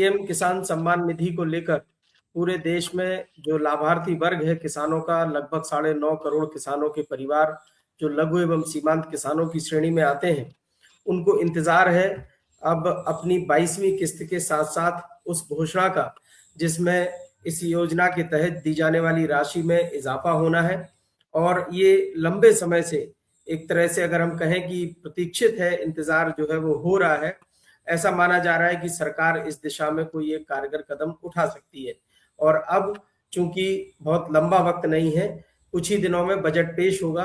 PM किसान सम्मान निधि को लेकर पूरे देश में जो लाभार्थी वर्ग है किसानों का, लगभग 9.5 करोड़ किसानों के परिवार जो लघु एवं सीमांत किसानों की श्रेणी में आते हैं, उनको इंतजार है अब अपनी 22वीं किस्त के साथ साथ उस घोषणा का, जिसमें इस योजना के तहत दी जाने वाली राशि में इजाफा होना है। और ये लंबे समय से एक तरह से अगर हम कहें कि प्रतीक्षित है, इंतजार जो है वो हो रहा है। ऐसा माना जा रहा है कि सरकार इस दिशा में कोई एक कारगर कदम उठा सकती है। और अब चूंकि बहुत लंबा वक्त नहीं है, कुछ ही दिनों में बजट पेश होगा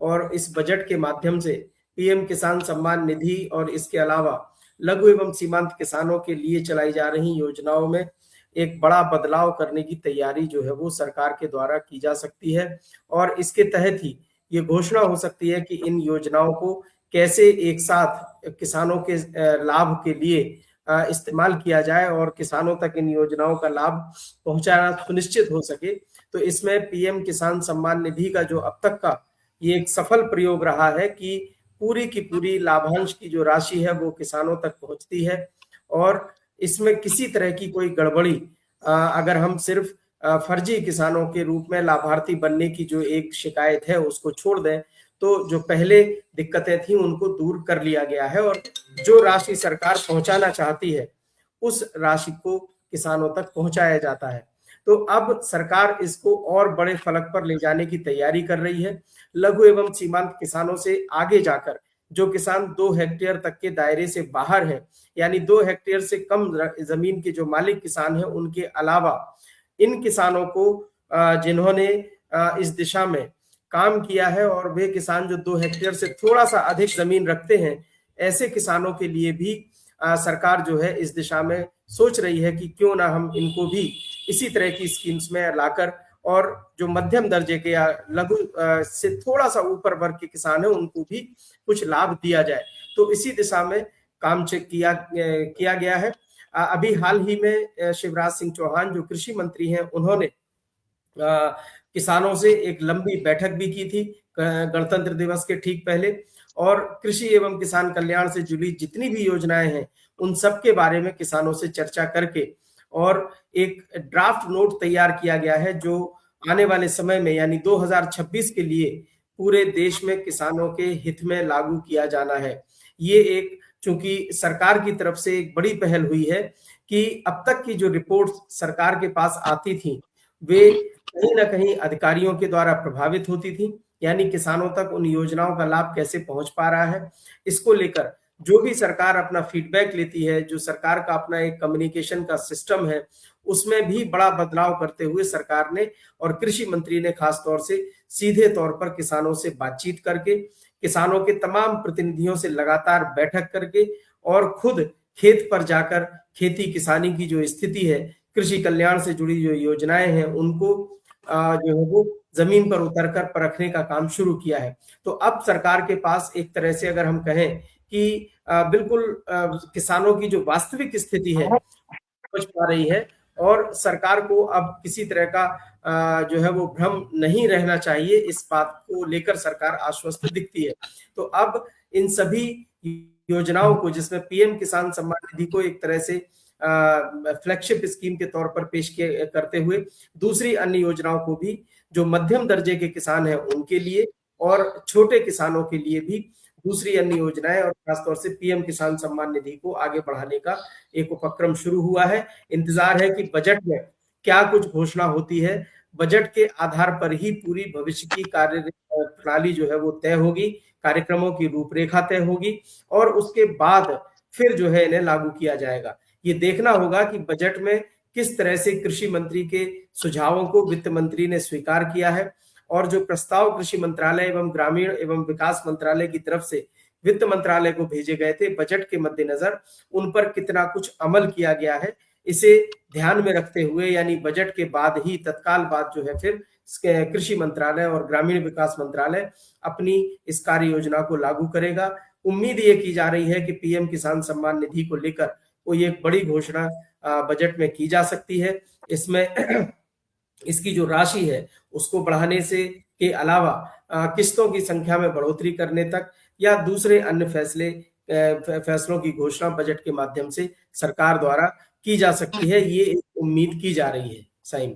और इस बजट के माध्यम से पीएम किसान सम्मान निधि और इसके अलावा लघु एवं सीमांत किसानों के लिए चलाई जा रही योजनाओं में एक बड़ा बदलाव करने की तैयारी जो है वो सरकार के द्वारा की जा सकती है। और इसके तहत ही ये घोषणा हो सकती है कि इन योजनाओं को कैसे एक साथ किसानों के लाभ के लिए इस्तेमाल किया जाए और किसानों तक इन योजनाओं का लाभ पहुंचाना सुनिश्चित हो सके। तो इसमें पीएम किसान सम्मान निधि का जो अब तक का ये एक सफल प्रयोग रहा है कि पूरी की पूरी लाभांश की जो राशि है वो किसानों तक पहुंचती है। और इसमें किसी तरह की कोई गड़बड़ी, अगर हम सिर्फ फर्जी किसानों के रूप में लाभार्थी बनने की जो एक शिकायत है उसको छोड़ दें, तो जो पहले दिक्कतें थी उनको दूर कर लिया गया है और जो राशि सरकार पहुंचाना चाहती है उस राशि को किसानों तक पहुंचाया जाता है। तो अब सरकार इसको और बड़े फलक पर ले जाने की तैयारी कर रही है। लघु एवं सीमांत किसानों से आगे जाकर जो किसान 2 हेक्टेयर तक के दायरे से बाहर है, यानी 2 हेक्टेयर से कम जमीन के जो मालिक किसान हैं, उनके अलावा इन किसानों को जिन्होंने इस दिशा में काम किया है और वे किसान जो 2 हेक्टेयर से थोड़ा सा अधिक जमीन रखते हैं, ऐसे किसानों के लिए भी सरकार जो है इस दिशा में सोच रही है कि क्यों ना हम इनको भी इसी तरह की स्कीम्स में लाकर, और जो मध्यम दर्जे के या लघु से थोड़ा सा ऊपर वर्ग के किसान हैं उनको भी कुछ लाभ दिया जाए। तो इसी दिशा में काम किया गया है। अभी हाल ही में शिवराज सिंह चौहान जो कृषि मंत्री हैं, उन्होंने किसानों से एक लंबी बैठक भी की थी गणतंत्र दिवस के ठीक पहले, और कृषि एवं किसान कल्याण से जुड़ी जितनी भी योजनाएं हैं उन सब के बारे में किसानों से चर्चा करके और एक ड्राफ्ट नोट तैयार किया गया है जो आने वाले समय में यानी 2026 के लिए पूरे देश में किसानों के हित में लागू किया जाना है। ये एक चूंकि सरकार की तरफ से एक बड़ी पहल हुई है कि अब तक की जो रिपोर्ट सरकार के पास आती थी वे कहीं ना कहीं अधिकारियों के द्वारा प्रभावित होती थी, यानी किसानों तक उन योजनाओं का लाभ कैसे पहुंच पा रहा है। इसको लेकर जो भी सरकार अपना फीडबैक लेती है, जो सरकार का अपना एक कम्युनिकेशन का सिस्टम है, उसमें भी बड़ा बदलाव करते हुए सरकार ने और कृषि मंत्री ने खास तौर से सीधे तौर पर किसानों से बातचीत करके, किसानों के तमाम प्रतिनिधियों से लगातार बैठक करके और खुद खेत पर जाकर खेती किसानी की जो स्थिति है, कृषि कल्याण से जुड़ी जो योजनाएं हैं उनको जो है वो जमीन पर उतरकर परखने का काम शुरू किया है। तो अब सरकार के पास एक तरह से अगर हम कहें कि बिल्कुल किसानों की जो वास्तविक स्थिति है समझ पा रही है और सरकार को अब किसी तरह का जो है वो भ्रम नहीं रहना चाहिए, इस बात को लेकर सरकार आश्वस्त दिखती है। तो अब इन सभी योजनाओं को, जिसमें पीएम किसान सम्मान निधि को एक तरह से फ्लैगशिप स्कीम के तौर पर पेश करते हुए दूसरी अन्य योजनाओं को भी जो मध्यम दर्जे के किसान हैं उनके लिए और छोटे किसानों के लिए भी दूसरी अन्य योजनाएं और खासतौर से पीएम किसान सम्मान निधि को आगे बढ़ाने का एक उपक्रम शुरू हुआ है। इंतजार है कि बजट में क्या कुछ घोषणा होती है। बजट के आधार पर ही पूरी भविष्य की कार्य प्रणाली जो है वो तय होगी, कार्यक्रमों की रूपरेखा तय होगी और उसके बाद फिर जो है इन्हें लागू किया जाएगा। ये देखना होगा कि बजट में किस तरह से कृषि मंत्री के सुझावों को वित्त मंत्री ने स्वीकार किया है और जो प्रस्ताव कृषि मंत्रालय एवं ग्रामीण एवं विकास मंत्रालय की तरफ से वित्त मंत्रालय को भेजे गए थे बजट के मद्देनजर, उन पर कितना कुछ अमल किया गया है, इसे ध्यान में रखते हुए यानी बजट के बाद ही तत्काल बाद जो है फिर कृषि मंत्रालय और ग्रामीण विकास मंत्रालय अपनी इस कार्य योजना को लागू करेगा। उम्मीद ये की जा रही है कि पीएम किसान सम्मान निधि को लेकर कोई एक बड़ी घोषणा बजट में की जा सकती है। इसमें इसकी जो राशि है उसको बढ़ाने से के अलावा किस्तों की संख्या में बढ़ोतरी करने तक या दूसरे अन्य फैसलों की घोषणा बजट के माध्यम से सरकार द्वारा की जा सकती है, ये एक उम्मीद की जा रही है साइम।